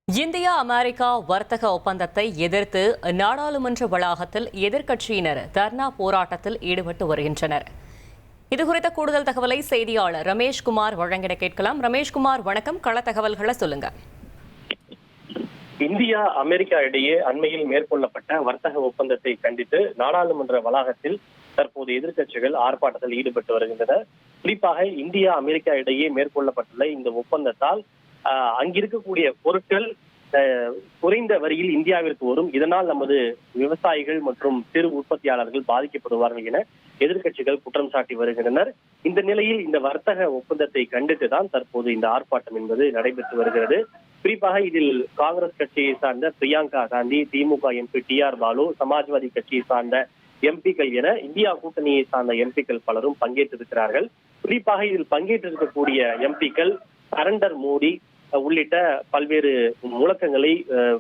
India America வர்த்தக ஒப்பந்தத்தை எதிர்த்து நாடாளுமன்ற வளாகத்தில் எதிர்க்கட்சியினர் தர்ணா போராட்டத்தில் ஈடுபட்டு வருகின்றனர். இதுகுறித்த கூடுதல் தகவலை செய்தியாளர் ரமேஷ்குமார் வழங்கிட கேட்கலாம். ரமேஷ்குமார், வணக்கம். கள தகவல்களை சொல்லுங்க. இந்தியா அமெரிக்கா இடையே அண்மையில் மேற்கொள்ளப்பட்ட வர்த்தக ஒப்பந்தத்தை கண்டித்து நாடாளுமன்ற வளாகத்தில் தற்போது எதிர்க்கட்சிகள் ஆர்ப்பாட்டத்தில் ஈடுபட்டு வருகின்றன. குறிப்பாக இந்தியா அமெரிக்கா இடையே மேற்கொள்ளப்பட்டுள்ள இந்த ஒப்பந்தத்தால் அங்கிருக்கக்கூடிய பொருட்கள் குறைந்த வரியில் இந்தியாவிற்கு வரும். இதனால் நமது விவசாயிகள் மற்றும் சிறு உற்பத்தியாளர்கள் பாதிக்கப்படுவார்கள் என எதிர்க்கட்சிகள் குற்றம் சாட்டி வருகின்றனர். இந்த நிலையில் இந்த வர்த்தக ஒப்பந்தத்தை கண்டித்துதான் தற்போது இந்த ஆர்ப்பாட்டம் என்பது நடைபெற்று வருகிறது. குறிப்பாக இதில் காங்கிரஸ் கட்சியை சார்ந்த பிரியங்கா காந்தி, திமுக எம்பி TR பாலு, சமாஜ்வாதி கட்சியை சார்ந்த எம்பிக்கள் என இந்தியா கூட்டணியை சார்ந்த எம்பிக்கள் பலரும் பங்கேற்றிருக்கிறார்கள். குறிப்பாக இதில் பங்கேற்றிருக்கக்கூடிய எம்பிக்கள் சரண்டர் மோடி உள்ளிட்ட பல்வேறு முழக்கங்களை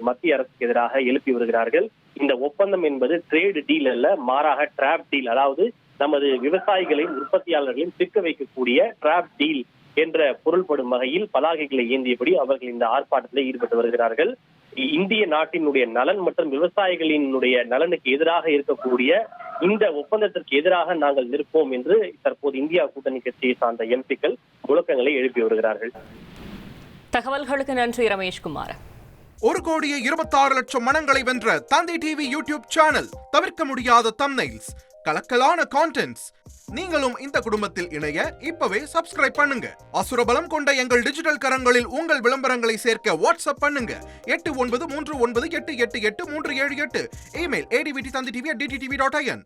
மத்திய அரசுக்கு எதிராக எழுப்பி வருகிறார்கள். இந்த ஒப்பந்தம் என்பது ட்ரேட் டீல் அல்ல, மாறாக டிராப் டீல், அதாவது நமது விவசாயிகளையும் உற்பத்தியாளர்களையும் சிக்க வைக்கக்கூடிய டிராப் டீல் என்ற பொருள்படும் வகையில் பதாகைகளை ஏந்தியபடி அவர்கள் இந்த ஆர்ப்பாட்டத்தில் ஈடுபட்டு வருகிறார்கள். இந்திய நாட்டினுடைய நலன் மற்றும் விவசாயிகளினுடைய நலனுக்கு எதிராக இருக்கக்கூடிய இந்த ஒப்பந்தத்திற்கு எதிராக நாங்கள் நிற்போம் என்று தற்போது இந்தியா கூட்டணி கட்சியை சார்ந்த எம்பிக்கள் முழக்கங்களை எழுப்பி வருகிறார்கள். தகவல்களுக்கு நன்றி ரமேஷ்குமார். 1,26,00,000 மனங்களை வென்ற தந்தி டிவி யூடியூப் சேனல். தவிர்க்க முடியாத தம்ப்நெயில்ஸ், கலக்கலான கான்டென்ட்ஸ். நீங்களும் இந்த குடும்பத்தில் இணைய இப்பவே சப்ஸ்கிரைப் பண்ணுங்க. அசுரபலம் கொண்ட எங்கள் டிஜிட்டல் கரங்களில் உங்கள் விளம்பரங்களை சேர்க்க வாட்ஸ்அப் பண்ணுங்க. 8939888838. Email advttv@dttv.in.